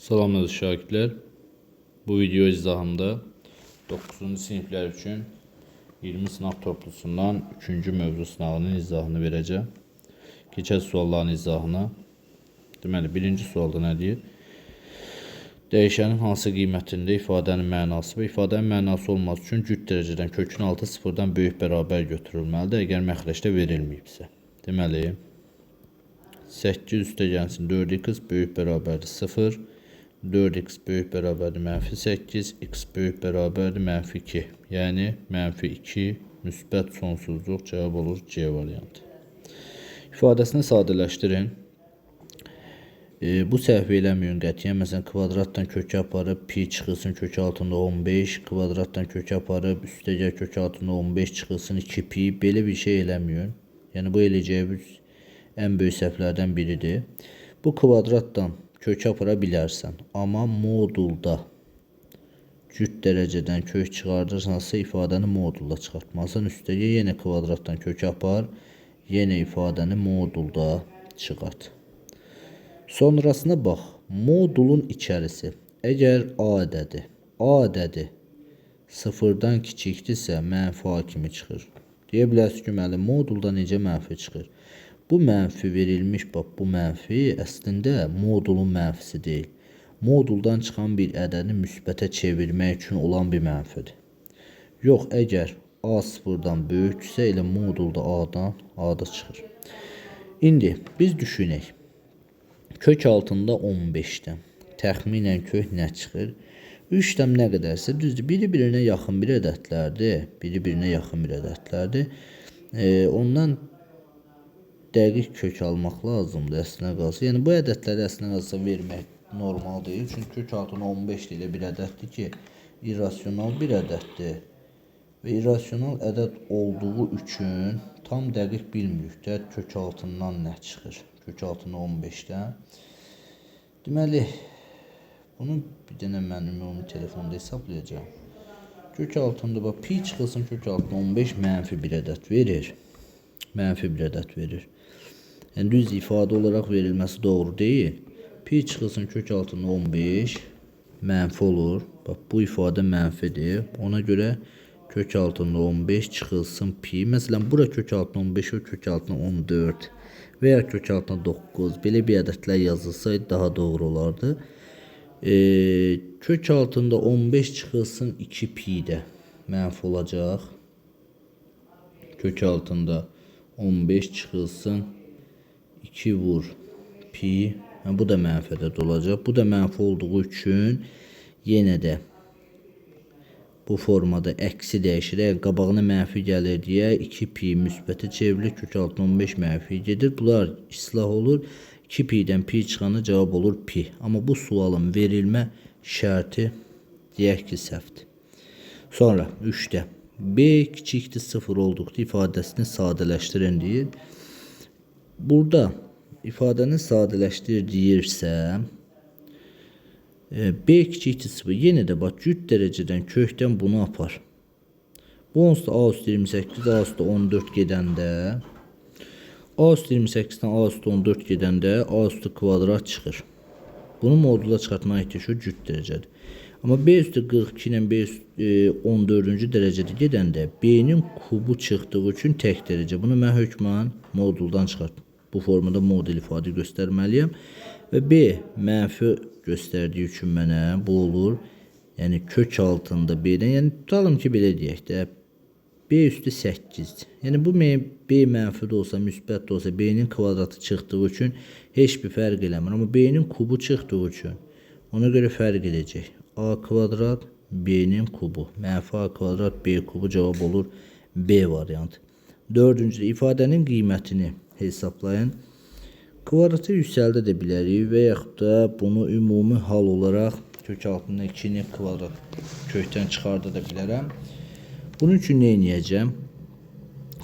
Salamlar şagirdlər. Bu video izahımda 9-cu siniflər üçün 20 sınav toplusundan 3-cü mövzu sınavının izahını verəcəm. Keçək sualların izahına. Deməli, birinci sualda nə deyir? Dəyişənin hansı qiymətində ifadənin mənası və ifadənin mənası olması üçün cüt dərəcədən kökün altı sıfırdan böyük bərabər götürülməlidir, əgər məxrəcdə verilməyibsə. Deməli, 8 üstəgəlsin 4x böyük bərabərdir 0. 4x böyük bərabərdir mənfi 8, x böyük bərabərdir mənfi 2. Yəni, mənfi 2, müsbət sonsuzluq cavab olur C variantı. İfadəsini sadələşdirin. Bu səhv eləməyin qətiyyən. Məsələn, kvadratdan kökə aparıb pi çıxılsın kök altında 15, kvadratdan kökə aparıb üstəgəl kök altında 15 çıxılsın 2 pi. Belə bir şey eləməyin. Yəni, bu eləyəcəyimiz ən böyük səhvlərdən biridir. Bu kvadratdan kökə apara bilərsən. Amma modulda cüt dərəcədən kök çıxardırsansa ifadəni modulda çıxartmalısan. Üstəgə yenə kvadratdan kökə apar, yenə ifadəni modulda çıxart. Sonrasına bax, modulun içərisi. Əgər A ədədi sıfırdan kiçikdirsə mənfi A kimi çıxır. Deyə bilərsiniz ki, müəllim, modulda necə mənfi çıxır? Bu mənfi verilmiş, bax, bu mənfi əslində modulun mənfisi deyil. Moduldan çıxan bir ədəni müsbətə çevirmək üçün olan bir mənfidir. Yox, əgər A sıfırdan böyüksə, elə modulda A'dan A'da çıxır. İndi biz düşünək. Kök altında 15'dən təxminən kök nə çıxır? 3'dən nə qədərsə, düzdür, biri-birinə yaxın bir ədədlərdir. Ondan dəqiq kök almaq lazımdır əslinə qalsa. Yəni, bu ədədləri əslinə qalsa vermək normal deyil. Çünki kök altında 15 ilə bir ədəddir ki, irrasional bir ədəddir. Və irrasional ədəd olduğu üçün tam dəqiq bilmirik də kök altından nə çıxır. Kök altında 15'dən. Deməli, bunu bir dənə mən ümumi telefonda hesablayacağım. Kök altında bax, pi çıxılsın kök altında 15 mənfi bir ədəd verir. Yəni, düz ifadə olaraq verilməsi doğru deyil. Pi çıxılsın kök altında 15 mənfi olur. Bax, bu ifadə mənfidir. Ona görə kök altında 15 çıxılsın pi. Məsələn, bura kök altında 15, o kök altında 14 və ya kök altında 9. Belə bir ədədlər yazılsaydı daha doğru olardı. Kök altında 15 çıxılsın 2 pi də mənfi olacaq. Kök altında 15 çıxılsın 2 vur pi. Bu da mənfi ədəd olacaq. Bu da mənfi olduğu üçün yenə də bu formada əksi dəyişir. Əgər qabağına mənfi gəlir deyə 2 pi müsbətə çevrilir. Kök altında 15 mənfi gedir. Bunlar islah olur. 2 pi'dən pi çıxanı cavab olur pi. Amma bu sualın verilmə şərti deyək ki, səhvdir. Sonra 3'də B kiçikdir 0 olduqda ifadəsini sadələşdirin deyir. Burada ifadəni sadələşdir deyirsə, B kiçikdir 0. Yenə də bax, cüt dərəcədən kökdən bunu apar. Bu onsuz da A üstü 28, A üstü 14 gedəndə, A üstü 28-dən A üstü 14 gedəndə A üstü kvadrat çıxır. Bunu modula çıxartmaq ehtiyac cüt dərəcədir. Amma B üstü 42 ilə B üstü 14-cü dərəcədə gedəndə B'nin kubu çıxdığı üçün tək dərəcə. Bunu mən hökmən moduldan çıxartdım. Bu formada model ifadə göstərməliyəm. Və B mənfi göstərdiyi üçün mənə bu olur. Yəni, kök altında B'dən. Yəni, tutalım ki, belə deyək də. B üstü 8. Yəni, bu B mənfi də olsa, müsbət də olsa, B'nin kvadratı çıxdığı üçün heç bir fərq eləmir. Amma B'nin kubu çıxdığı üçün ona görə fərq edəcək. A kvadrat B'nin kubu. Mənfi A kvadrat B kubu cavab olur B variantı. 4-cüdə ifadənin qiymətini hesablayın. Kvadratı yüksəldə də bilərik və yaxud da bunu ümumi hal olaraq kök altında 2'ni kvadrat kökdən çıxarda da bilərəm. Bunun üçün nə edəcəm?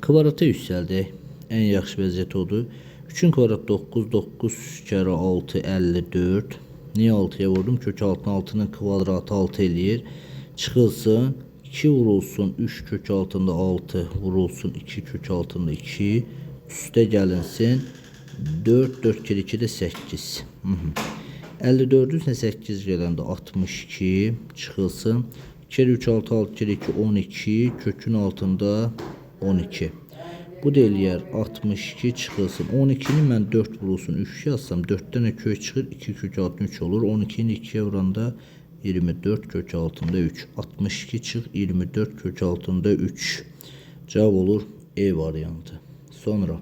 Kvadrata yüksəldək. Ən yaxşı vəziyyət odur. 3'ün kvadrat 9, 9 kərə 6, 54. Niyə 6'ya vurdum? Kök altında 6'nın kvadratı 6 eləyir. Çıxılsın. 2 vurulsun 3 kök altında 6 vurulsun 2 kök altında 2. Üstə gəlinsin 4, 4 kere 2 de 8. 54'ün üstünə 8 gələndə 62 çıxılsın. 2 kere 3 6 6 kere 2 12 kökün altında 12. Bu da eləyər 62 çıxılsın. 12'ni mən 4 vurulsun 3 yazsam 4'dən də kök çıxır 2 kök altında 3 olur. 12'ni 2'ye vuranda 24 kök altında 3. 62 çıx 24 kök altında 3. Cavab olur E variantı. Sonra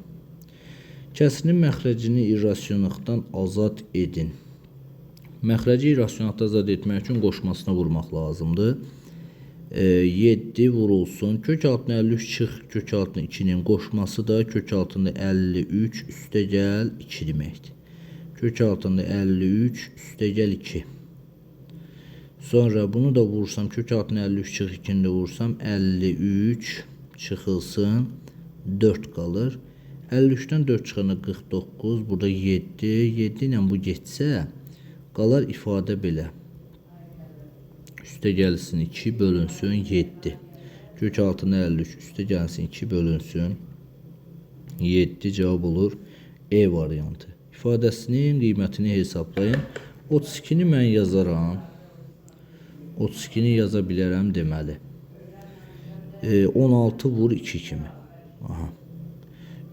kəsirin məxrəcini irrasionallıqdan azad edin. Məxrəci irrasionallıqdan azad etmək üçün qoşmasına vurmaq lazımdır. 7 vurulsun. Kök altına 53 çıx kök altına 2'nin qoşması da kök altında 53 üstə gəl 2 deməkdir. Kök altında 53 üstə gəl 2. Sonra bunu da vursam kök altına 53 çıx 2'ni də vursam 53 çıxılsın 4 qalır. 53'dən 4 çıxana 49. Burada 7. 7 ilə bu getsə qalar ifadə belə. Üstə gəlsin 2 bölünsün 7. Kök altına 53 üstə gəlsin 2 bölünsün 7 cavab olur E variantı. İfadəsinin qiymətini hesablayın. 32'ni mən yazaram. 32'ni yaza bilərəm deməli. 16 vur 2 kimi. Aha.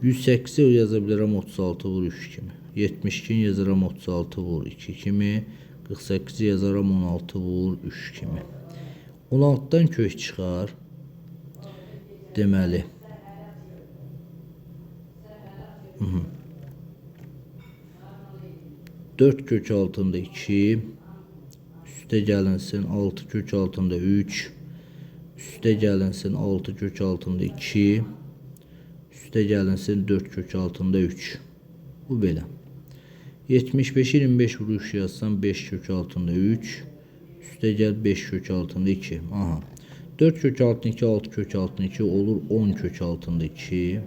108'i yaza bilərəm 36 vur 3 kimi. 72'ni yazaram 36 vur 2 kimi. 48'i yazaram 16 vur 3 kimi. 16'dan kök çıxar. Deməli. 4 kök altında 2. Üstə gəlinsin 6 kök altında 3. Üstə gəlinsin 6 kök altında 2. Üstə gəlinsin 4 kök altında 3. Bu belə. 75 25 vur 3 yazsam 5 kök altında 3. Üstə gəl 5 kök altında 2. Aha. 4 kök altında 2 6 kök altında 2 olur 10 kök altında 2.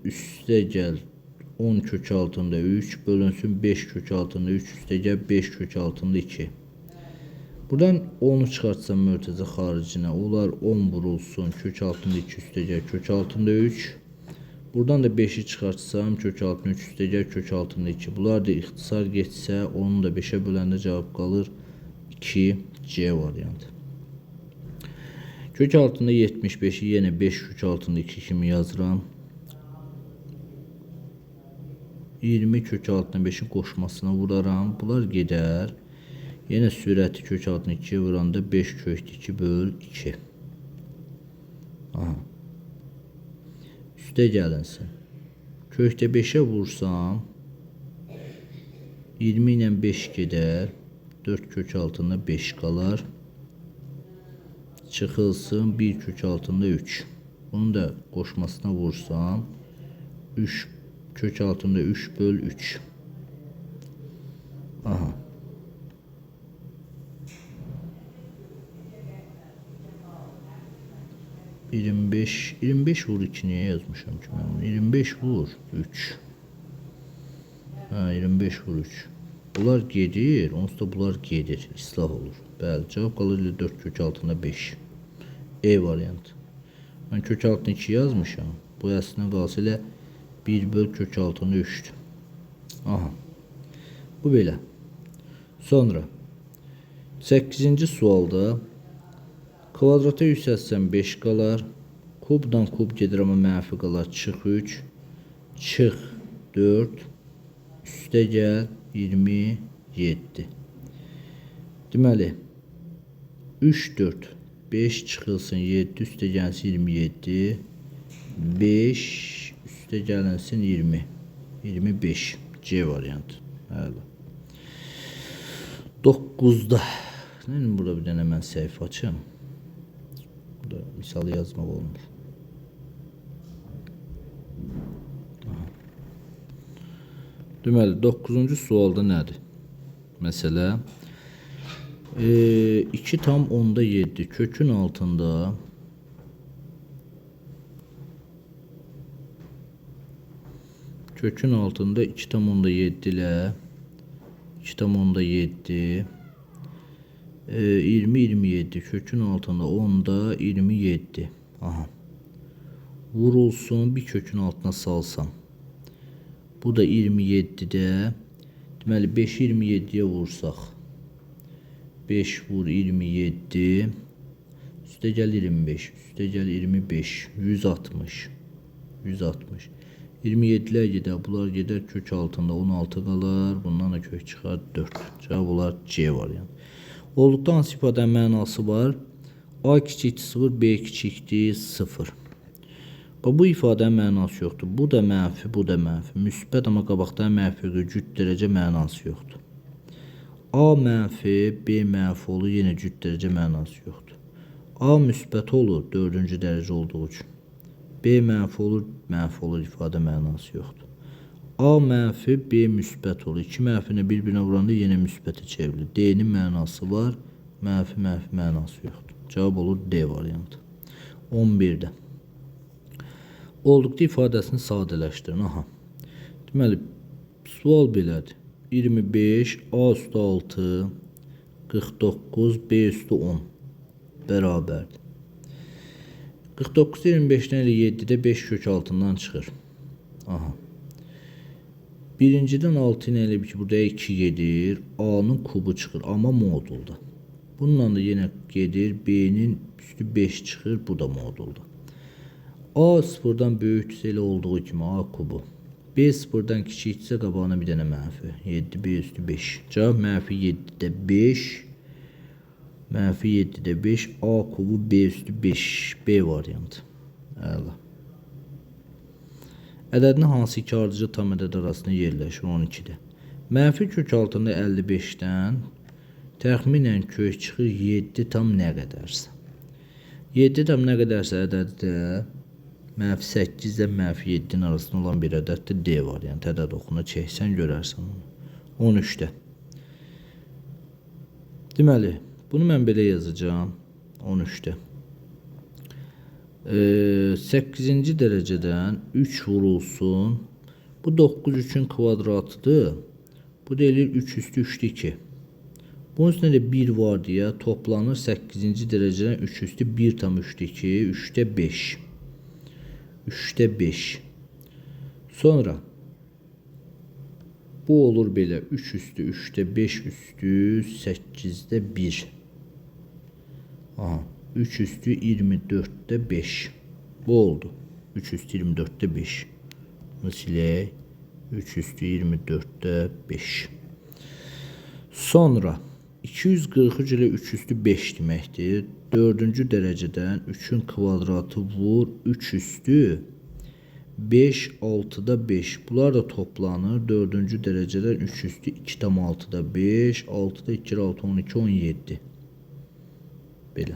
Üstə gəl 10 kök altında 3 bölünsün 5 kök altında 3 üstə gəl 5 kök altında 2. Buradan 10'u çıxartsam mörtəzə xaricinə olar 10 vurulsun kök altında 2 üstə gəl kök altında 3. Buradan da 5'i çıxartsam kök altında 3 üstə gəl kök altında 2. Bunlar da ixtisar geçsə onu da 5'e böləndə cavab qalır 2 C variantı. Kök altında 75'i yenə 5 kök altında 2 kimi yazıram. 20 kök altında 5'in qoşmasına vuraram. Bunlar gedər. Yenə sürəti kök altında 2'ye vuranda 5 kök 2 böl 2. Aha. Üstə gəlinsin. Kökdə 5'e vursam 20 ilə 5 gedər. 4 kök altında 5 qalar. Çıxılsın 1 kök altında 3. Bunu da qoşmasına vursam 3 kök altında 3 böl 3. Aha. $25 vur 2 niye yazmışım ki ben? 25 vur 3. Ha 25 vur 3. Bunlar gedir, onsuz da bunlar gedir. İslah olur. Bəli, cavab qalır 4 kök altında 5. E variantı. Ben kök altında 2 yazmışam. Bu əslində qalsa ilə 1 böl kök altında 3'dür. Aha. Bu belə. Sonra 8-ci sualda kvadrata yüksəlsəm 5 qalar. Kubdan kub gedir amma mənfi qalar. Çıx 3. Çıx 4. Üstə gəl 27. Deməli 3 4 5 çıxılsın 7 üstə gəlsin 27. 5 üstə gəlinsin 20. 25 C variantı. Bəli. 9'da. Neyim burada bir dənə mən səhifə açım. Burada misal yazmaq olmur. Deməli 9-cu sualda nədir? Məsələ 2 tam 10'da 7 kökün altında kökün altında 2 tam 10'da 7 ile 2 tam 10'da 7 20 27 kökün altında 10'da 27. Aha. Vurulsun bir kökün altına salsam. Bu da 27'də. Deməli 5 27'ye vursaq. 5 vur 27. Üstə gəl 25. Üstə gəl 25. 160. 160. 27'lər gedər. Bunlar gedər kök altında 16 qalar. Bundan da kök çıxar 4. Cavab olar C variantı. Olduqda hansı ifadənin mənası var? A kiçikdir 0, B kiçikdir 0. Bu ifadənin mənası yoxdur. Bu da mənfi, bu da mənfi. Müsbət amma qabaqdan mənfi cüt dərəcə mənası yoxdur. A mənfi, B mənfi olur, yenə cüt dərəcə mənası yoxdur. A müsbət olur 4-cü dərəcə olduğu üçün. B mənfi olur, ifadə mənası yoxdur. A mənfi, B müsbət olur. İki mənfini bir-birinə vuranda yenə müsbətə çevrilir. D'nin mənası var, mənfi mənası yoxdur. Cavab olur D variantı. 11'də. Olduqda ifadəsini sadələşdirin. Aha. Deməli, sual belədir. 25, A üstü 6, 49, B üstü 10 bərabərdir. 49 25'dən ilə 7'də 5 kök altından çıxır. Aha. Birincidən 6 ilə elə ki, burada 2 gedir. A'nın kubu çıxır, amma modulda. Bununla da yenə gedir. B'nin üstü 5 çıxır, bu da modulda. A sıfırdan böyüksə elə olduğu kimi A kubu. B sıfırdan kiçiksə qabağına bir dənə mənfi. 7 B üstü 5. Cavab mənfi 7'də 5. Mənfi 7'də 5. A kubu B üstü 5. B variantı. Əla. Ədədin hansı iki ardıcı tam ədəd arasında yerləşir? 12'də. Mənfi kök altında 55'dən təxminən kök çıxır 7 tam nə qədərsə. 7 tam nə qədərsə ədəddə mənfi 8 ilə mənfi 7'nin arasında olan bir ədəddir. D variantı. Ədəd oxuna çəksən görərsən onu. 13'də. Deməli, bunu mən belə yazacağım. 13'də. 8-ci dərəcədən 3 vurulsun. Bu 9 3'ün kvadratıdır. Bu deyilir 3 üstü 3'dür 2. Bunun üstündə də 1 var deyə toplanır. 8-ci dərəcədən 3 üstü 1 tam 3'dür 2. 3'də 5. 3'də 5. Sonra bu olur belə. 3 üstü 3'də 5 üstü 8'də 1. Aha. 3 üstü 24'də 5. Bu oldu. 3 üstü 24'də 5. Bunu silək. 3 üstü 24'də 5. Sonra 243 ile 3 üstü 5 deməkdir. 4-cü dərəcədən 3'ün kvadratı vur 3 üstü 5 6'da 5. Bunlar da toplanır. 4-cü dərəcədən 3 üstü 2 tam 6'da 5. 6'da 2 6 12 17. Belə.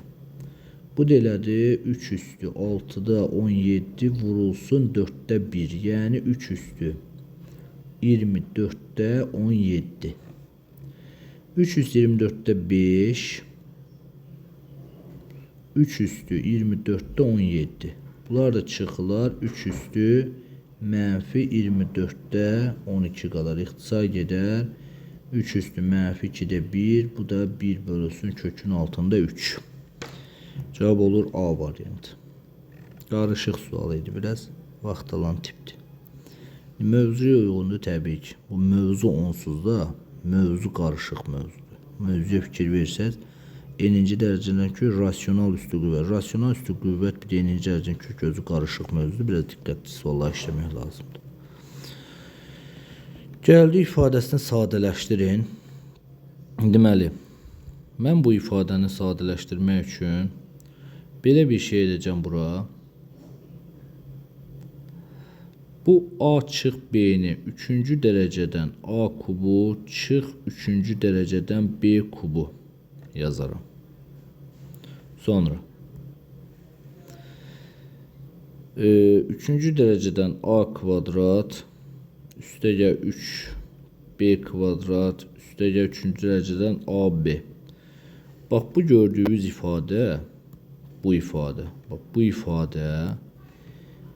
Bu da elədir 3 üstü 6'da 17 vurulsun 4'də 1. Yəni 3 üstü 24'də 17. 3 üstü 24'də 5. 3 üstü 24'də 17. Bunlar da çıxılar. 3 üstü mənfi 24'də 12 qalar. İxtisar gedər. 3 üstü mənfi 2'də 1. Bu da 1 bölünsün kökün altında 3. Cavab olur A variantı. Qarışıq sual idi biraz. Vaxt alan tipdir. Mövzuya uyğundur təbii ki. Bu mövzu onsuz da mövzu qarışıq mövzudur. Mövzuya fikir versəz, eninci dərəcədən ki, rasional üstü qüvvət. Rasional üstü qüvvət bir də eninci dərəcədən ki, gözü qarışıq mövzudur. Biraz diqqətli suallar işləmək lazımdır. Gəldi ifadəsini sadələşdirin. Deməli, mən bu ifadəni sadələşdirmək üçün belə bir şey edəcəm bura. Bu A çıx B'ni 3-cü dərəcədən A kubu çıx 3-cü dərəcədən B kubu yazaram. Sonra 3-cü dərəcədən A kvadrat üstəgə 3 B kvadrat üstəgə 3-cü dərəcədən AB. Bax bu gördüyünüz ifadə bu ifadə. Bax bu ifadə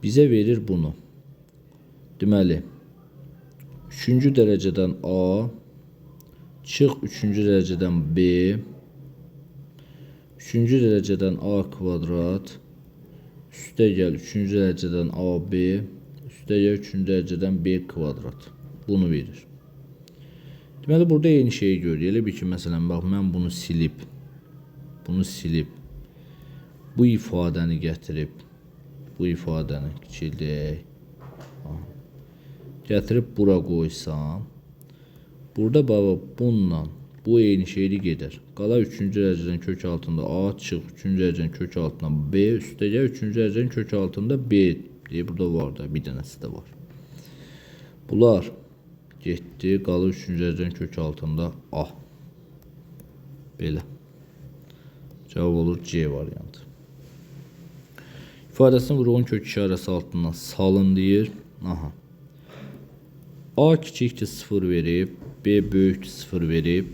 bizə verir bunu. Deməli 3-cü dərəcədən A çıx 3-cü dərəcədən B 3-cü dərəcədən A kvadrat üstə gəl 3-cü dərəcədən AB üstəgəl 3-cü dərəcədən b kvadrat. Bunu verir. Deməli, burada eyni şeyi görürük. Elə bir ki, məsələn, bax, mən bunu silib, bu ifadəni gətirib, bu ifadəni kiçildək, gətirib bura qoysam, burada baba bununla bu eyni şeyli gedər. Qala 3-cü dərəcədən kök altında a çıx, 3-cü dərəcədən kök altında b, üstəgəl 3-cü dərəcədən kök altında b deyə burada var da, bir dənəsi də var. Bunlar getdi, qala 3-cü dərəcədən kök altında a. Belə. Cavab olur C variantı. İfadəsini vurğun kök işarəsi altından salın deyir. Aha. A kiçikdir 0 verib, B böyükdür 0 verib.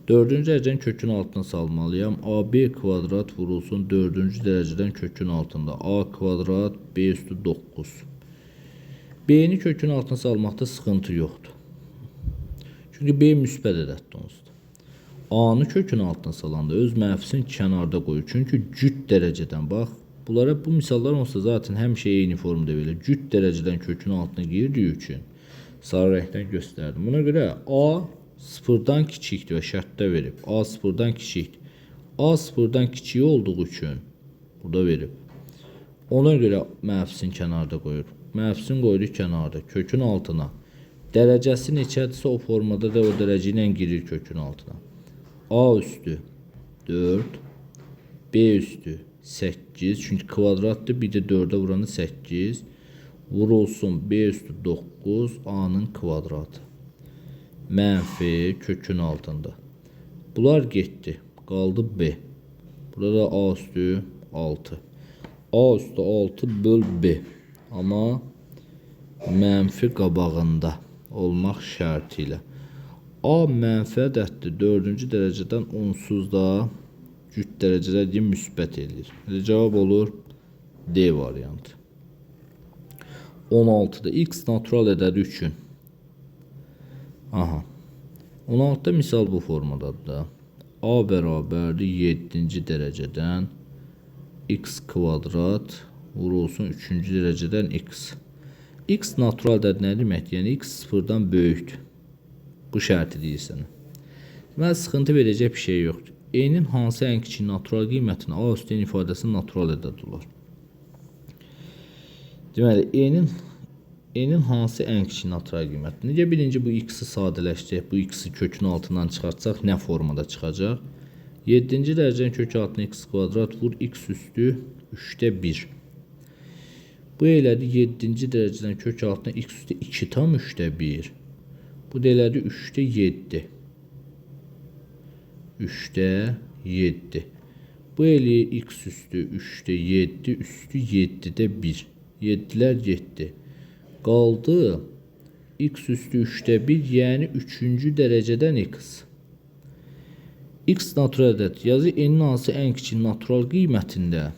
4-cü dərəcənin kökün altına salmalıyam. AB kvadrat vurulsun 4-cü dərəcədən kökün altında. A kvadrat B üstü 9. B'ni kökün altına salmaqda sıxıntı yoxdur. Çünki B müsbət ədəddir onsuz. A-nı kökün altına salanda öz mənfisini kənarda qoyur. Çünki cüt dərəcədən, bax, bunlara bu misallar olsa zaten həmişə eyni formda belə. Cüt dərəcədən kökün altına girdiyi üçün sarı rəngdən göstərdim. Buna görə A sıfırdan kiçikdir və şərtdə verib. A sıfırdan kiçikdir. A sıfırdan kiçik olduğu üçün burada verib. Ona görə mənfisini kənarda qoyur. Mənfisini qoyuruq kənarda, kökün altına. Dərəcəsi neçədirsə o formada da o dərəcə ilə girir kökün altına. A üstü 4, B üstü 8, çünki kvadratdır, bir də 4'ə vuranı 8. Vurulsun B üstü 9, A'nın kvadratı. Mənfi kökün altında. Bunlar getdi, qaldı B. Burada A üstü 6. A üstü 6 böl B. Amma mənfi qabağında olmaq şərti ilə. A mənfi ədəddir, 4-cü dərəcədən onsuz da cüt dərəcələr deyim, müsbət edir. Cavab olur D variantı. 16'da x natural ədədi üçün. Aha. 16'da misal bu formadadır da. A bərabərdir 7-ci dərəcədən x kvadrat vurulsun 3-cü dərəcədən x. X natural ədəd nə deməkdir? Yəni x sıfırdan böyükdür. Bu şərti deyirsən. Deməli, sıxıntı verəcək bir şey yoxdur. E-nin hansı ən kiçik natural qiymətinə A üstün ifadəsinin natural ədəd olar? Deməli, E-nin hansı ən kiçik natural qiyməti? Necə birinci bu x-i sadələşdirək, bu x-i kökün altından çıxartsaq nə formada çıxacaq? 7-ci dərəcənin kök altına x kvadrat vur x üstü 3'də 1. Bu elədi 7-ci dərəcədən kök altına x üstü 2 tam 3'də 1. Bu da elədi 3'də 7. 3'də 7. Bu eləyir x üstü 3'də 7, üstü 7'də 1. 7'lər getdi. Qaldı x üstü 3'də 1, yəni 3-cü dərəcədən x. X natural ədəd. Yazı n-in hansı ən kiçik natural qiymətində?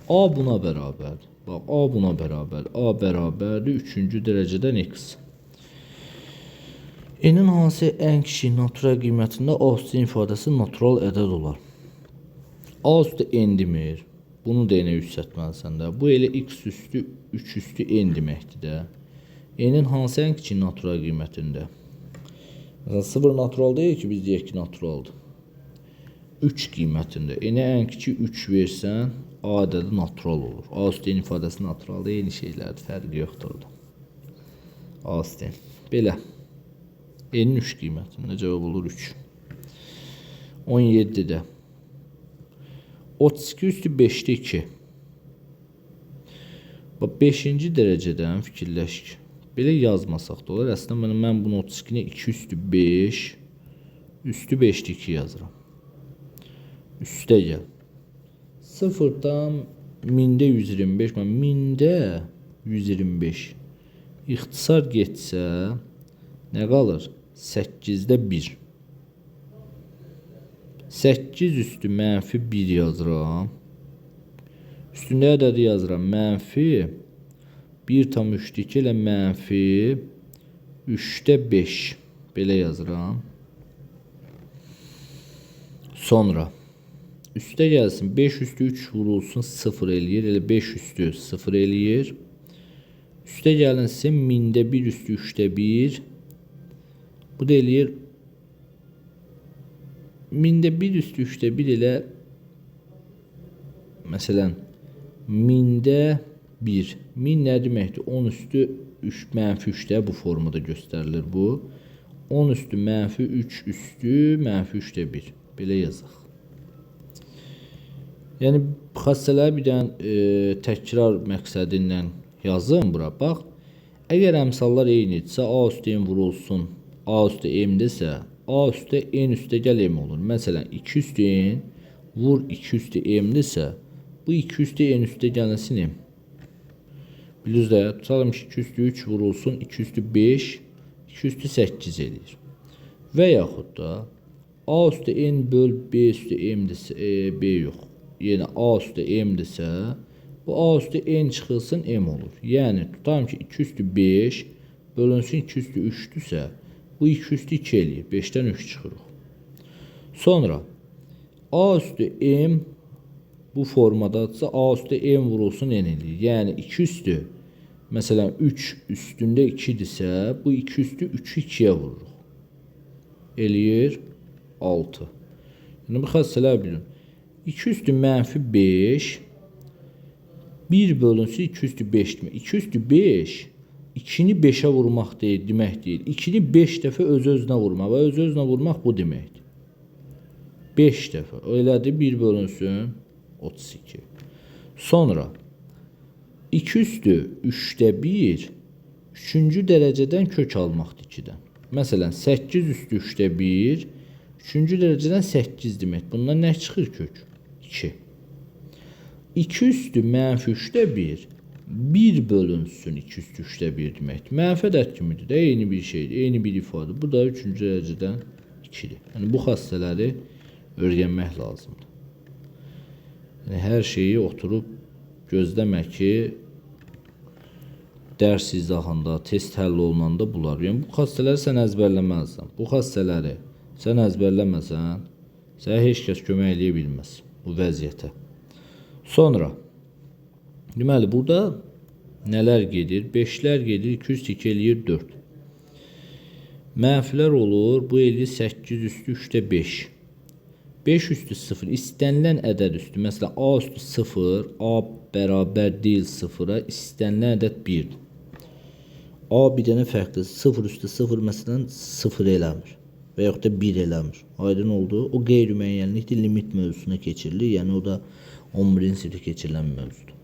A buna bərabərdir. Bax, A buna bərabərdir. A bərabərdir 3-cü dərəcədən x. N-in hansı ən kiçik natural qiymətində A üstü ifadəsi natural ədəd olar? A üstü n demir. Bunu da n-ə yüksəltməlisən də. Bu elə x üstü 3 üstü n deməkdir də. N-in hansı ən kiçik natural qiymətində? Mesela 0 natural deyil ki, biz deyək ki naturaldır. 3 qiymətində. N-ə ən kiçik 3 versən, A ədədi natural olur. A üstü n ifadəsi naturaldır. Eyni şeylərdir. Fərqi yoxdur orada. A üstü n. Belə. N-in 3 qiymətində cavab olur 3. 17'də 32 üstü 5'də 2. Bax, 5-ci dərəcədən fikirləşik. Belə yazmasaq da olar. Əslində mən bunu 32-ni 2 üstü 5 üstü 5'də 2 yazıram. Üstə gəl. 0'dan 1000'də 125. Mən 1000'də 125. İxtisar getsə nə qalır? 8'də 1. 8 üstü mənfi 1 yazıram. Üstündə ədədi yazıram. Mənfi 1/3 ilə mənfi 3'də 5. Belə yazıram. Sonra Üstə gəlsin 5 üstü 3 vurulsun 0 eləyir. Elə 5 üstü 0 eləyir. Üstə gəlinsin 1000-də 1 üstü 3-də 1. Bu da eləyir 1000-də 1 üstü 3-də 1 elə məsələn 1000-də 1. 1000 nə deməkdir? 10 üstü 3 mənfi 3-də bu formada göstərilir bu. 10 üstü mənfi 3 üstü mənfi 3-də 1. Belə yazaq. Yəni xassələri bir dənə təkrar məqsədi ilə yazın bura. Bax, əgər əmsallar eynidirsə, A üstə n vurulsun, A üstə m-dirsə, A üstə n üstə gəl m olur. Məsələn, 2 üstə n vur 2 üstə m-dirsə, bu 2 üstə n üstə gəlsin m. Bilirsiniz də, tutalım ki, 2 üstü 3 vurulsun, 2 üstü 5, 2 üstü 8 eləyir. Və yaxud da A üstə n böl B üstə m-dirsə, B yox. Yəni A üstə m-dirsə, bu A üstə n çıxılsın m olur. Yəni tutalım ki, 2 üstü 5 bölünsün 2 üstü 3-dürsə, bu 2 üstü 2 eləyir. 5-dən 3 çıxırıq. Sonra A üstü m bu formadadırsa, A üstə m vurulsun n eləyir. Yəni 2 üstü, məsələn 3 üstündə 2-dirsə, bu 2 üstü 3-ü 2-yə vururuq. Eləyir 6. Yəni bu xassələr bilin. 2 üstü mənfi 5 1 bölünsün 2 üstü 5 demək. 2 üstü 5 2-ni 5-ə vurmaq deyil, demək deyil. 2-ni 5 dəfə öz-özünə vurmaq və öz-özünə vurmaq bu deməkdir. 5 dəfə. Elədir 1 bölünsün 32. Sonra 2 üstü 3-də 1 3-cü dərəcədən kök almaqdır 2-dən. Məsələn 8 üstü 3-də 1 3-cü dərəcədən 8 demək. Bundan nə çıxır kök? 2. 2 üstü mənfi 3-də 1 1 bölünsün 2 üstü 3-də 1 deməkdir. Mənfi ədəd kimidir də, eyni bir şeydir, eyni bir ifadə. Bu da 3-cü dərəcədən 2-dir. Yəni bu xassələri öyrənmək lazımdır. Yəni hər şeyi oturub gözləmək ki, dərs izahında, test həll olunanda bunlar. Yəni bu xassələri sən əzbərləməlisən. Bu xassələri sən əzbərləməsən, sənə heç kəs kömək eləyə bilməz bu vəziyyətə. Sonra, deməli, burada nələr gedir? 5-lər gedir, 202 eləyir 4. Mənfilər olur, bu eləyir 8 üstü 3-də 5. 5 üstü 0, istənilən ədəd üstü, məsələn, A üstü 0, A bərabər deyil 0-a, istənilən ədəd 1-dir. A bir dənə fərqlidir, 0 üstü 0, məsələn, 0 eləmir və yaxud da 1 eləmir. Aydın oldu. O qeyri-müəyyənlikdir, limit mövzusuna keçirilir, yəni o da 11-ci sinifdə keçirilən mövzudur.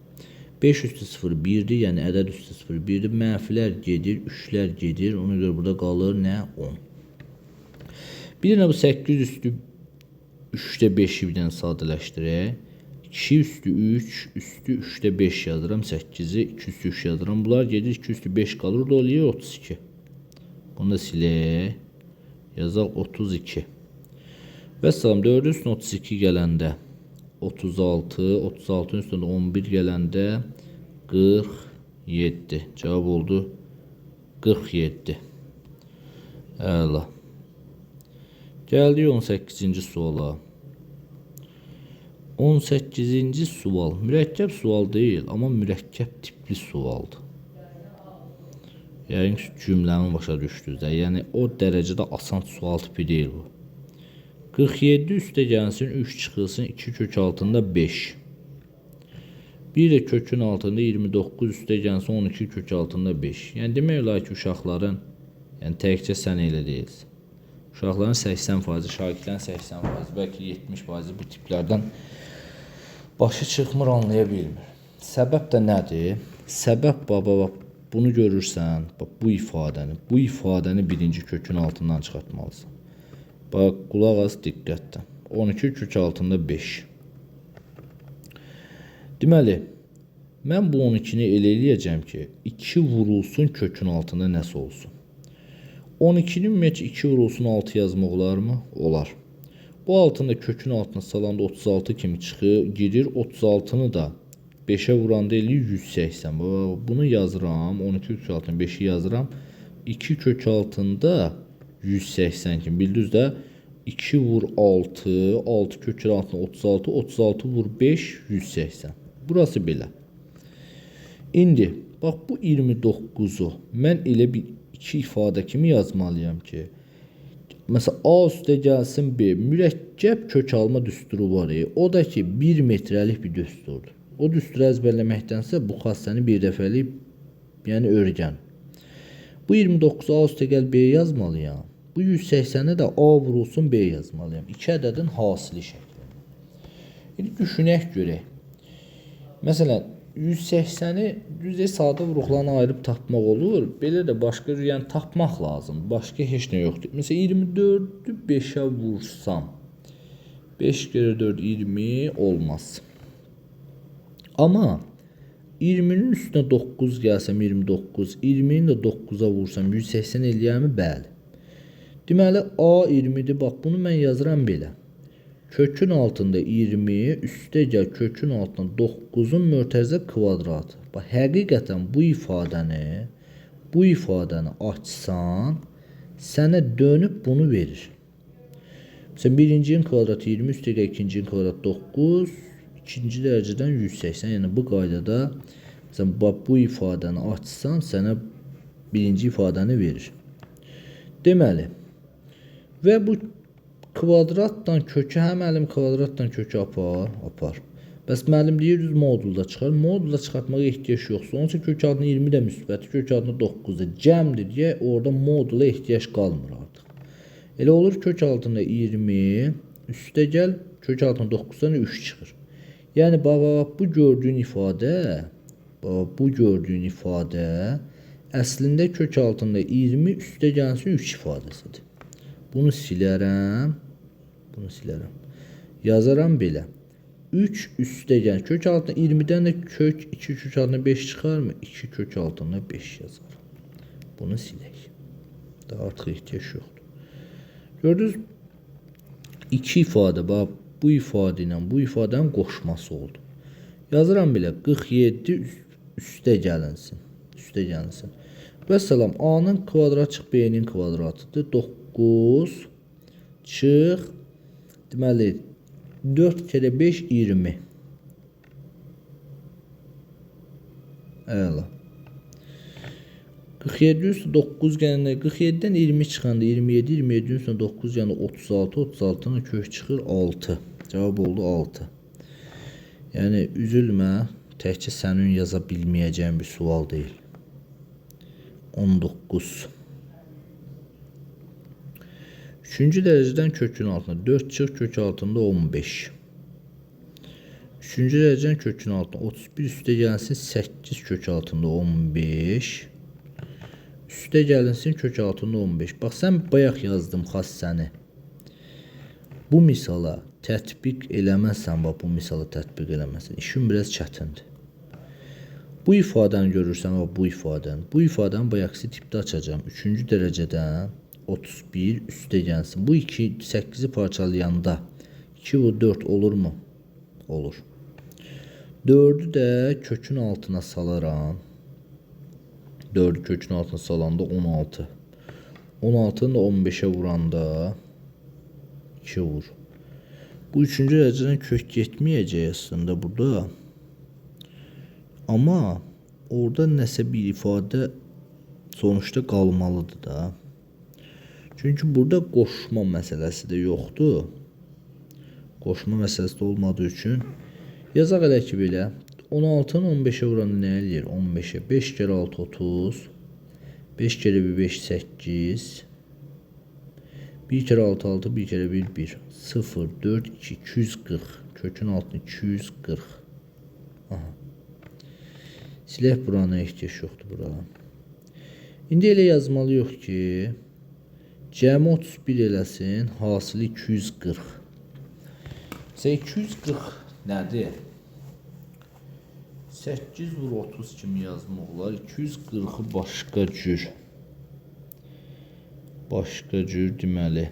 5 üstü 0 1-dir, yəni ədəd üstü 0 1-dir. Mənfilər gedir, 3-lər gedir, ona görə burada qalır nə? 10. Bir dənə bu 8 üstü 3-də 5-i bir dənə sadələşdirək. 2 üstü 3 üstü 3-də 5 yazıram. 8-i 2 üstü 3 yazıram. Bunlar gedir 2 üstü 5 qalır. O da oluyor 32. Bunu da silək. Yazaq 32. Və salam 4 üstünə 32 gələndə 36. 36-ın üstündə 11 gələndə 47. Cavab oldu 47. Əla. Gəldik 18-ci suala. 18-ci sual mürəkkəb sual deyil, amma mürəkkəb tipli sualdır. Yəni cümləmi başa düşdünüz də. Yəni o dərəcədə asan sual tipi deyil bu. 47 üstə gəlsin 3 çıxılsın 2 kök altında 5. Bir də kökün altında 29 üstə gəlsin 12 kök altında 5. Yəni demək olar ki, uşaqların, yəni təkcə sən elə deyilsin. Uşaqların 80%, şagirdlərin 80%, bəlkə 70% bu tiplərdən başı çıxmır, anlaya bilmir. Səbəb də nədir? Səbəb baba, bunu görürsən, bu ifadəni birinci kökün altından çıxartmalısan. Bax, qulaq az diqqətlə. 12 kök altında 5. Deməli, mən bu 12-ni elə eləyəcəm ki, 2 vurulsun kökün altında nəsə olsun. 12-nin ümumiyyətcə 2 vurulsun 6 yazmaq olarmı? Olar. Bu altında kökün altına salanda 36 kimi çıxır, girir 36-nı da 5'e vuranda eləyir 180. Bunu yazıram, 12 kök altında 5'i yazıram. 2 kök altında 180 kimi. Bildiniz də 2 vur 6, 6 kökün altına 36, 36 vur 5, 180. Burası belə. İndi, bax bu 29'u mən elə bir iki ifadə kimi yazmalıyam ki, mesela A üstə gəlsin B, mürəkkəb kök alma düsturu var. O da ki 1 metrelik bir düsturdur. O düsturu əzbərləməkdənsə bu xassəni bir dəfəlik, yəni öyrən. Bu 29 A üstə gəl B yazmalıyam. Bu 180'e də A vurulsun B yazmalıyam. 2 ədədin hasili şəklində. İndi düşünək görək. Məsələn, 180'i düzə sadə vuruqlarına ayırıb tapmaq olur. Belə də başqa yəni tapmaq lazım. Başqa heç nə yoxdur. Məsələn, 24'ü 5'ə vursam, 5 kere 4 20 olmaz. Ama 20'nin üstünə 9 gəlsəm 29, 20'ni də 9'a vursam 180 eləyərmi? Bəli. Deməli A 20'dir. Bax bunu mən yazıram belə. Kökün altında 20, üstə gəl kökün altında 9'un mörtəzə kvadratı. Bax həqiqətən bu ifadəni açsan, sənə dönüb bunu verir. Məsələn, birincinin kvadratı 20, üstə gəl ikincinin kvadratı 9, ikinci dərəcədən 180. Yəni bu qaydada məsələn, bu ifadəni açsan, sənə birinci ifadəni verir. Deməli, və bu kvadratdan kökü həm əlim kvadratdan kökü apar. Bəs müəllim deyir düz modulda çıxar. Modulda çıxartmağa ehtiyac yoxdur. Onun üçün kök altına 20 də müsbətdir, kök altına 9-dur. Cəmdir deyə orada modula ehtiyac qalmır artıq. Elə olur kök altında 20, üstə gəl kök altında 9'dan 3 çıxır. Yəni bu gördüyün ifadə əslində kök altında 20, üstə gəlsin 3 ifadəsidir. Bunu silərəm. Yazaram belə. 3 üstə gəl. Kök altına 20'dən də kök 2 kök altına 5 çıxarmı? 2 kök altına 5 yazaram. Bunu silək. Daha artıq ehtiyac yoxdur. Gördünüz? İki ifadə, bax bu ifadə ilə bu ifadənin qoşması oldu. Yazıram belə. 47 üstə gəlinsin. Vəssalam, A'nın kvadratı çıx B'nin kvadratıdır. 9 çıx. Deməli 4 kere 5 20. Əla. 47 üstə 9 gələndə 47'dən 20 çıxanda 27, 27'nin üstünə 9 yəni 36, 36'nın kök çıxır 6. Cavab oldu 6. Yəni üzülmə, təkcə sənin yaza bilməyəcəyin bir sual deyil. 19. Üçüncü dərəcədən kökün altına 4 çıx, kök altında 15. Üçüncü dərəcədən kökün altına 31 üstə gəlsin 8 kök altında 15. Üstə gəlinsin kök altında 15. Bax sən bayaq yazdım xassəni. Bu misala tətbiq eləməsən, bax bu misala tətbiq eləməsən, işin biraz çətindir. Bu ifadəni görürsən, bax bu ifadəni. Bu ifadəni bayaqsı tipdə açacağım. Üçüncü dərəcədən 31 üstə gəlsin. Bu 8'i parçalayanda 2 vur 4 olur mu? Olur. 4'ü də kökün altına salaram. 4'ü kökün altına salanda 16. 16'nı da 15'e vuranda 2 vur. Bu üçüncü dərəcədən kök getməyəcək aslında burada. Amma orada nəsə bir ifadə sonuçta qalmalıdır da. Çünkü burada qoşma məsələsi də yoxdur. Qoşma məsələsi də olmadığı üçün yazaq elə ki belə 16'nı 15'e vuranı nə eləyir? 15'e 5 kere 6 30. 5 kere 1 5 8. 1 kere 6 6 1 kere 1 1. 0 4 2 240. Kökün altına 240. Aha. Silək buranı ehtiyac yoxdur buradan. İndi elə yazmalıyıq ki cəmi 31 eləsin, hasılı 240. Məsələn 240 nədir? 8 vur 30 kimi yazmaq olar. 240'ı başqa cür deməli.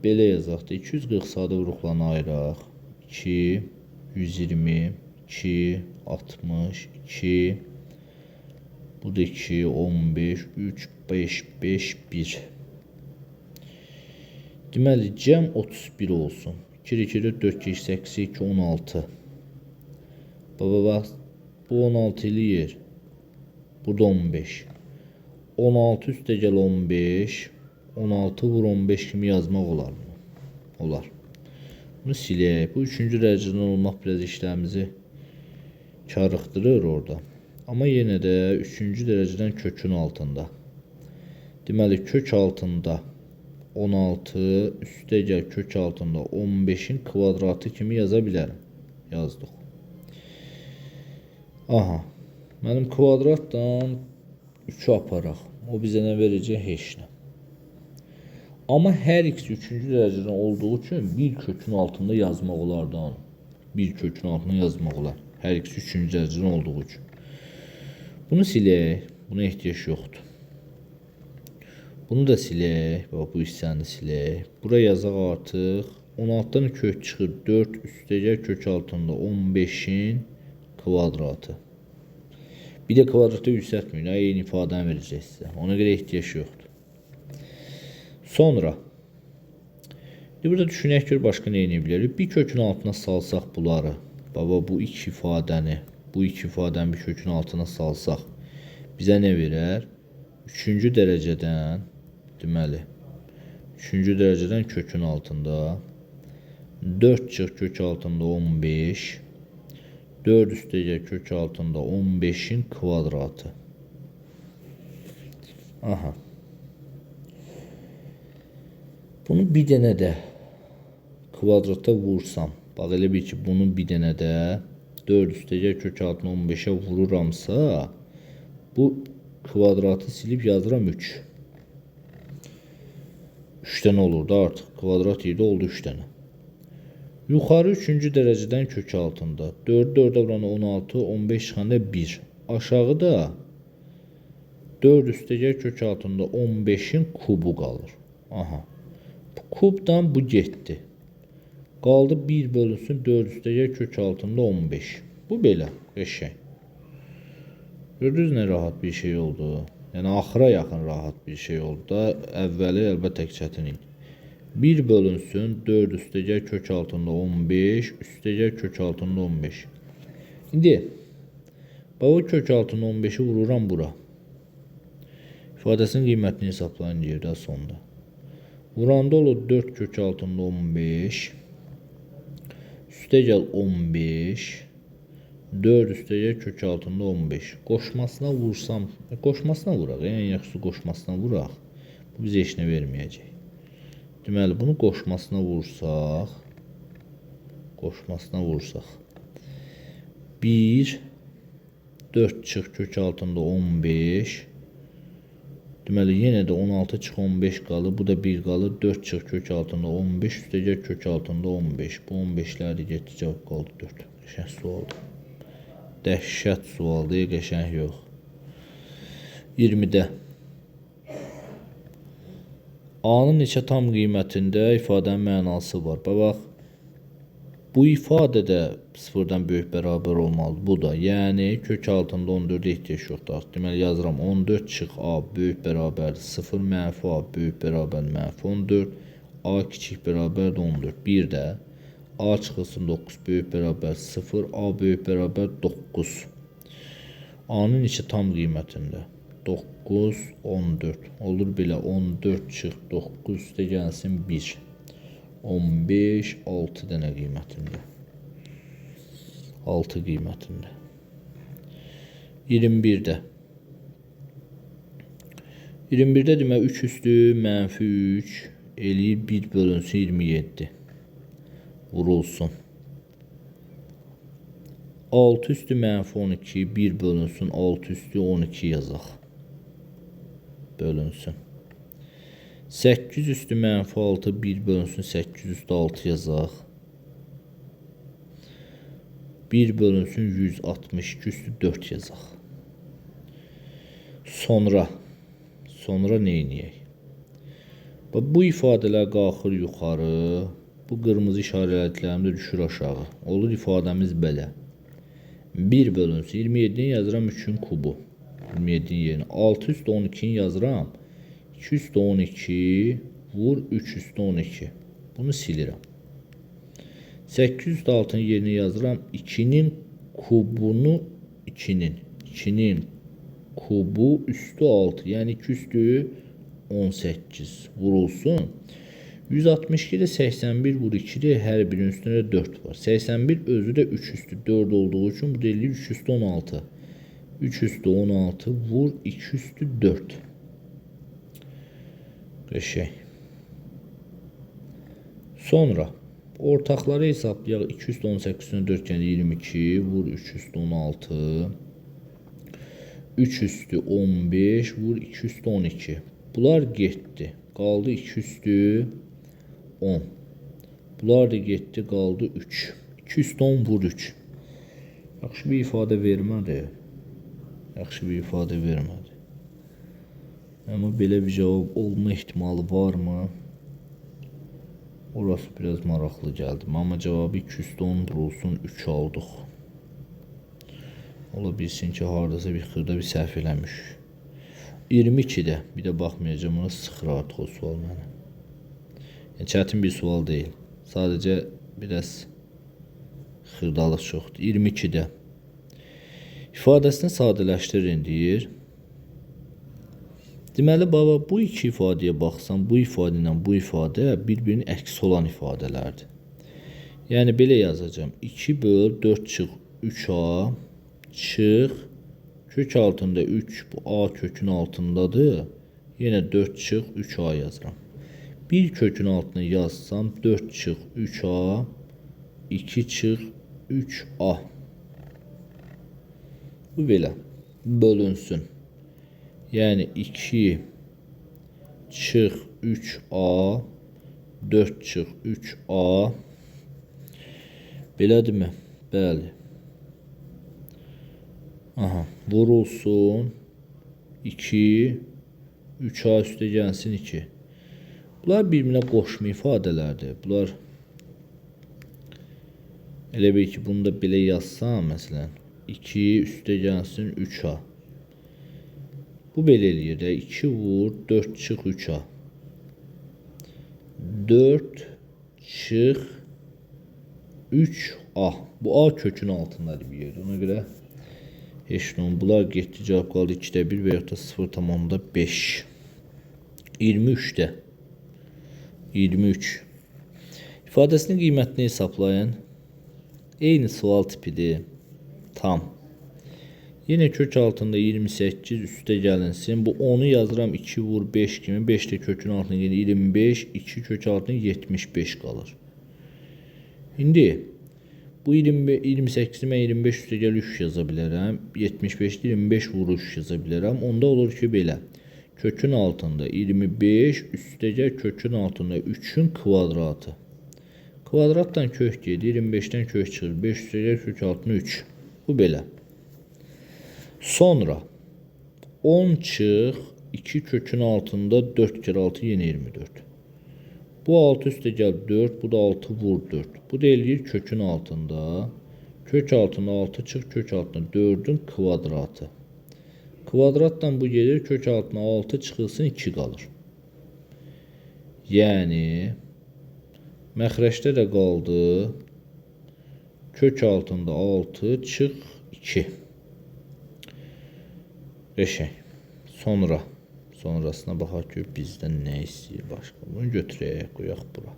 Belə yazaq da 240 sadə vuruqlarına ayıraq. 2 120 2 60 2 bu da 2 15 3 5 5 1. Deməli, cəm 31 olsun. 2 2 4 2 8 2 16. Baba bax, bu 16 eləyir. Burada 15. 16 üstə gəl 15. 16 vur 15 kimi yazmaq olar mı? Olar. Bunu silək. Bu 3-cü dərəcədən olmaq biraz işlərimizi karıxdırır orada. Amma yenə də 3-cü dərəcədən kökün altında. Deməli, kök altında 16 üstə gəl kök altında 15'in kvadratı kimi yaza bilərəm. Yazdıq. Aha. Mənim kvadratdan 3'ü aparaq. O bizə nə verəcək? Heç nə. Amma hər x 3-cü dərəcədən olduğu üçün bir kökün altında yazmaq olar da onu. Bir kökün altında yazmaq olar. Hər x 3-cü dərəcədən olduğu üçün. Bunu silək. Buna ehtiyac yoxdur. Bunu da silək. Bax, bu hissəni silək. Bura yazaq artıq. 16'dan kök çıxır. 4 üstə gəl kök altında 15'in kvadratı. Bir də kvadratı yüksəltməyin. Eyni ifadəni verəcək sizə. Ona görə ehtiyac yoxdur. Sonra burada düşünək ki, başqa nə edə bilərik? Bir kökün altına salsaq bunları. Baba, bu iki ifadəni bir kökün altına salsaq bizə nə verər? 3-cü dərəcədən, deməli, 3-cü dərəcədən kökün altında 4 çıx kök altında 15, 4 üstə gəl kök altında 15'in kvadratı. Aha. Bunu bir dənə də kvadrata vursam, bax elə bir ki, bunu bir dənə də 4 üstə gəl kök altına 15'e vururamsa, bu kvadratı silib yazıram 3. 3 dənə olur da artıq. Kvadrat yeri oldu 3 dənə. Yuxarı 3-cü dərəcədən kök altında. 4 4'e vuran 16, 15 çıxanda 1. Aşağıda 4 üstə gəl kök altında 15'in kubu qalır. Aha. Bu kubdan bu getdi. Qaldı 1 bölünsün 4 üstə gəl kök altında 15. Bu belə qəşəng. Gördünüz nə rahat bir şey oldu. Yəni axıra yaxın rahat bir şey oldu da. Əvvəli əlbəttə çətin idi. 1 bölünsün 4 üstə gəl kök altında 15 üstə gəl kök altında 15. İndi baba kök altında 15'i vururam bura. İfadəsinin qiymətini hesablayın yerdə sonda. Vuranda olur 4 kök altında 15 üstə gəl 15 4 üstə gəl kök altında 15. Qoşmasına vursam, qoşmasına vuraq. Yəni yaxşısı qoşmasına vuraq. Bu bizə heç nə verməyəcək. Deməli, bunu qoşmasına vursaq. 1 4 çıx kök altında 15. Deməli, yenə də 16 çıx 15 qalır. Bu da 1 qalır. 4 çıx kök altında 15 üstə gəl kök altında 15. Bu 15'ləri getdi, cavab qaldı 4. Qəşəng sualdır. Dəhşət sualdır, qəşəng yox. 20'də A-nın neçə tam qiymətində ifadənin mənası var. Bax, bu ifadə də 0-dan böyük bərabər olmalıdır. Bu da, yəni kök altında 14'e ehtiyac yoxdur. Deməli, yazıram 14 çıx A böyük bərabər 0 mənfi A böyük bərabər mənfi 14. A kiçik bərabər 14. Bir də A çıxılsın 9 böyük bərabər 0 A böyük bərabər 9. A-nın neçə tam qiymətində? 9, 14. Olur belə 14 çıx 9 üstə gəlsin 1. 15, 6 dənə qiymətində. 6 qiymətində. 21'də. 21'də demə 3 üstü mənfi 3 eləyir 1 bölünsün 27. Vurulsun. 6 üstü mənfi 12 1 bölünsün 6 üstü 12 yazaq. Bölünsün. 8 üstü mənfi 6 1 bölünsün 8 üstü 6 yazaq. 1 bölünsün 162 üstü 4 yazaq. Sonra nə edək? Bu ifadələr qalxır yuxarı. Bu qırmızı işarələrimiz də düşür aşağı. Olur ifadəmiz belə. 1 bölünsün 27'ni yazıram 3'ün kubu. 27'nin yerine 6 üstü 12'ni yazıram. 2 üstü 12 vur 3 üstü 12. Bunu silirəm. 8 üstü 6'nın yerine yazıram. 2'nin kubunu 2'nin kubu üstü 6. Yani 2 üstü 18 vurulsun. 162'de 81 vur 2'de her birinin üstüne 4 var. 81 özü de 3 üstü 4 olduğu için bu da 3 üstü 16. 3 üstü 16 vur 2 üstü 4. Şey. Sonra ortakları hesaplayaq. 2 üstü 18 üstüne 4 yani 22 vur 3 üstü 16. 3 üstü 15 vur 2 üstü 12. Bunlar getdi. Qaldı 2 üstü 10. Bunlar da getdi. Qaldı 3. 2 üstü 10 vur 3. Yaxşı bir ifadə vermədi. Yaxşı bir ifadə vermədi. Amma belə bir cavab olma ihtimali var mı? Orası biraz maraqlı gəldi. Amma cavabı 2 üstü 10 vurulsun 3 aldıq. Ola bilsin ki, haradasa bir xırda bir səhv eləmiş. 22'də bir də baxmayacağım, ona sıxır artıq o sual mənə. Yəni, çətin bir sual deyil. Sadəcə biraz xırdalıq çoxdur. 22'də ifadəsini sadələşdirin deyir. Deməli, baba, bu iki ifadəyə baxsam, bu ifadə ilə bu ifadə bir-birinin əksi olan ifadələrdir. Yəni, belə yazacağım. 2 böl 4 çıx 3a çıx kök altında 3 bu a kökün altındadır. Yenə 4 çıx 3a yazıram. Bir kökün altına yazsam 4 çıx 3a 2 çıx 3a. Bu belə bölünsün. Yani 2 çıx 3a 4 çıx 3a belədirmi? Bəli. Aha, vurulsun 2 3a üstə gəlsin 2. Bunlar bir-birinə qoşma ifadələrdir. Bunlar elə bil ki, bunu da belə yazsam məsələn 2 üstə gəlsin 3a. Bu belə eləyir də 2 vur 4 çıx 3a. 4 çıx 3a. Bu a kökün altındadır bir yerdə. Ona görə heç nə. Bunlar getdi, cavab qaldı 2'də 1 və ya da 0,5. 23'də 23. İfadəsinin qiymətini hesablayın. Eyni sual tipidir. Tam. Yine kök altında 28 üstə gəlinsin. Bu 10'u yazıram 2 vur 5 kimi. 5 də kökün altında 25. 2 kök altında 75 qalır. İndi bu 28'i mən 25 üstə gəl 3 yaza bilərəm. 75'də 25 vur 3 yaza bilərəm. Onda olur ki, belə. Kökün altında 25 üstə gəl kökün altında 3'ün kvadratı. Kvadratdan kök gedir. 25'dən kök çıxır. 5 üstə gəl kök altında 3. Bu belə. Sonra 10 çıx 2 kökün altında 4 kere 6 yine 24. Bu 6 üstə gəl 4, bu da 6 vur 4. Bu da eləyir kökün altında. Kök altında 6 çıx kök altında 4'ün kvadratı. Kvadratdan bu gelir kök altına 6 çıxılsın 2 qalır. Yəni məxrəcdə də qaldı kök altında 6 çıx 2. Reşey. Sonrasına baxaq ki, bizdən nə istəyir başqa. Bunu götürək, qoyaq bura.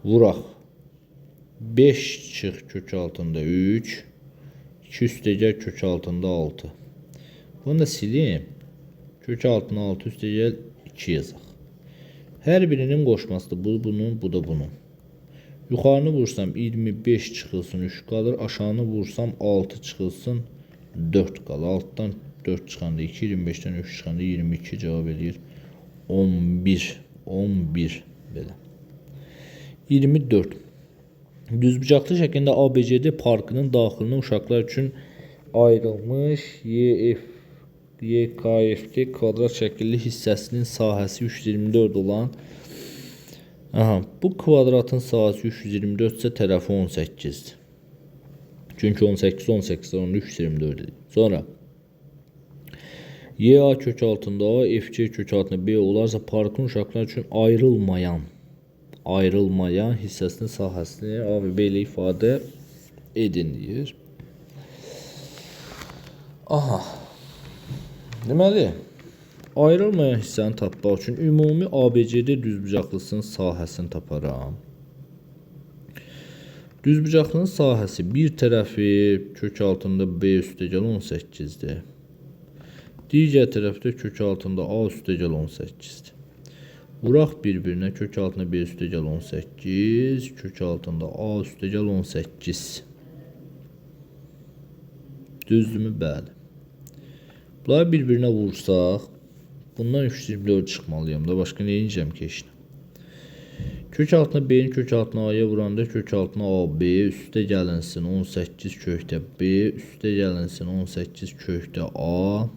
Vuraq. 5 çıx kök altında 3. 2 üstə gəl kök altında 6. Bunu da sileyim. Kök altına 6 üstə gəl 2 yazaq. Hər birinin qoşmasıdır. Bu bunun, bu da bunun. Yuxarını vursam 25 çıxılsın 3 qalır. Aşağını vursam 6 çıxılsın 4 qalır. Altdan 4 çıxanda 2, 25'dən 3 çıxanda 22 cavab edir. 11 belə. 24. Düzbucaqlı şəklində ABCD parkının daxilində uşaqlar üçün ayrılmış YKFD kvadrat şəkilli hissəsinin sahəsi 324 olan bu kvadratın sahəsi 324 isə tərəfi 18'dir. Çünki 18 18'dir, onun 324'dir. Sonra YA kök altında A, FC kök altında B olarsa parkın uşaqlar üçün ayrılmayan hissəsinin sahəsini A və B ilə ifadə edin deyir. Aha. Deməli, ayrılmayan hissəni tapmaq üçün ümumi ABCD düzbucaqlısının sahəsini taparam. Düzbucaqlının sahəsi bir tərəfi kök altında B üstəgəl 18-dir. Digər tərəfdə kök altında A üstəgəl 18-dir. Vuraq bir-birinə kök altında B üstəgəl 18, kök altında A üstəgəl 18. Düzdürmü? Bəli. Bunları bir-birinə vursaq, bundan 324 çıxmalıyım da, başqa nə edəcəm ki işlə? Kök altına B'nin kök altına A'ya vuranda kök altına AB üstə gəlinsin 18 kökdə B, üstə gəlinsin 18 kökdə A,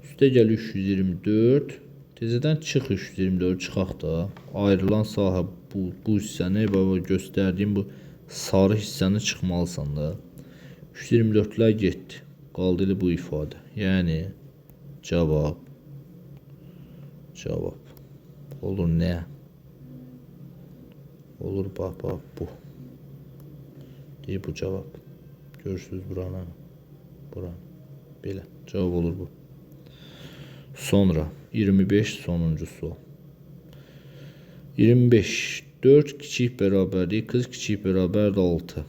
üstə gəl 324, tezədən çıx 324 çıxaq da, ayrılan sahə bu hissəni, göstərdiyim bu sarı hissəni çıxmalısan da, 324'lər getdi, qaldı elə bu ifadə, yəni cavab olur nə? Olur bax bu. Deyir bu cavab. Görürsünüz buranı. Belə. Cavab olur bu. Sonra 25 sonuncu sual. 25. 4 kiçik bərabərdir. 40 kiçik bərabərdir 6.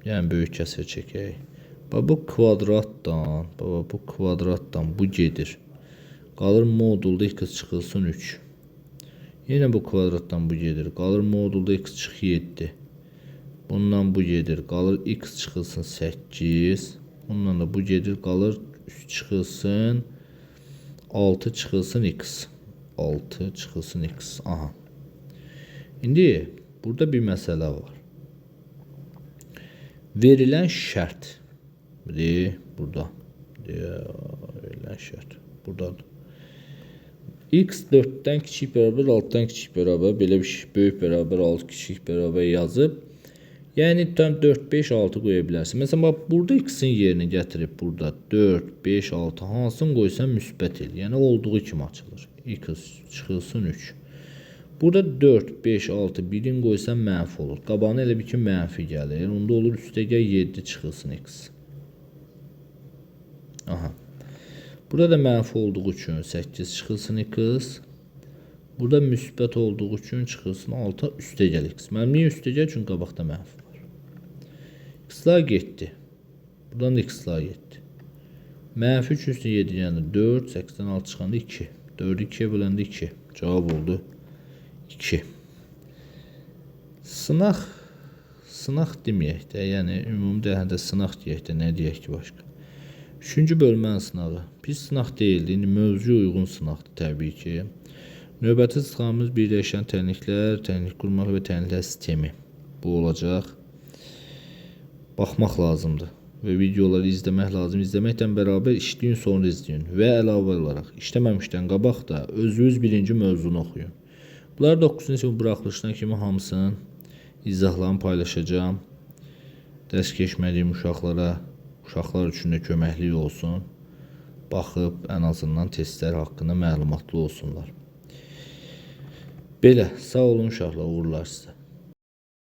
Yəni böyük kəsr çəkək. Bu kvadratdan bu gedir. Qalır modulda x çıxılsın 3. Yine bu kvadratdan bu gedir. Qalır modulda x çıx 7. Bundan bu gedir. Qalır x çıxılsın 8. Bundan da bu gedir. Qalır 3 çıxılsın 6 çıxılsın x. 6 çıxılsın x. Aha. İndi burada bir məsələ var. Verilen şərt. Burada. Verilen şərt. Buradadır. X 4'ten kiçik bərabər 6'dan kiçik bərabər belə bir şey, böyük bərabər 6 kiçik bərabər yazıb. Yəni tam 4 5 6 qoya bilərsən. Məsələn bax burada x-in yerini gətirib burada 4 5 6 hansını qoysan müsbət el. Yəni olduğu kimi açılır. X çıxılsın 3. Burada 4 5 6 1-in qoysan mənfi olur. Qabağına elə bir ki mənfi gəlir. Onda olur üstəgə 7 çıxılsın x. Aha. Burada da mənfi olduğu üçün 8 çıxılsın x. Burada müsbət olduğu üçün çıxılsın 6 üstəgəl x. Mənim niyə üstəgəl? Çünki qabaqda mənfi var. X-lar getdi. Buradan da x-lar getdi. Mənfi 3 üstə 7 yəni 4, 8-dən 6 çıxanda 2. 4'ü 2'ye böləndə 2. Cavab oldu 2. Sınaq deməyək də, yəni ümumi dəyərdə sınaq deyək də, nə deyək ki başqa? 3-cü bölmənin sınağı. Pis sınaq deyildi, indi mövzuya uyğun sınaqdır təbii ki. Növbəti sınağımız birləşən təlinliklər, təlinlik qurmaq və təlinliklər sistemi. Bu olacaq. Baxmaq lazımdır və videoları izləmək lazım. İzləməklə bərabər işləyin, sonra izləyin və əlavə olaraq işləməmişdən qabaq da özünüz birinci mövzunu oxuyun. Bunlar 9-cu sinif buraxılışına kimi hamısının izahlarını paylaşacağım. Dərs keçmədiyim uşaqlar üçün də köməklik olsun. Baxıb ən azından testlər haqqında məlumatlı olsunlar. Belə, sağ olun uşaqlar, uğurlar sizə.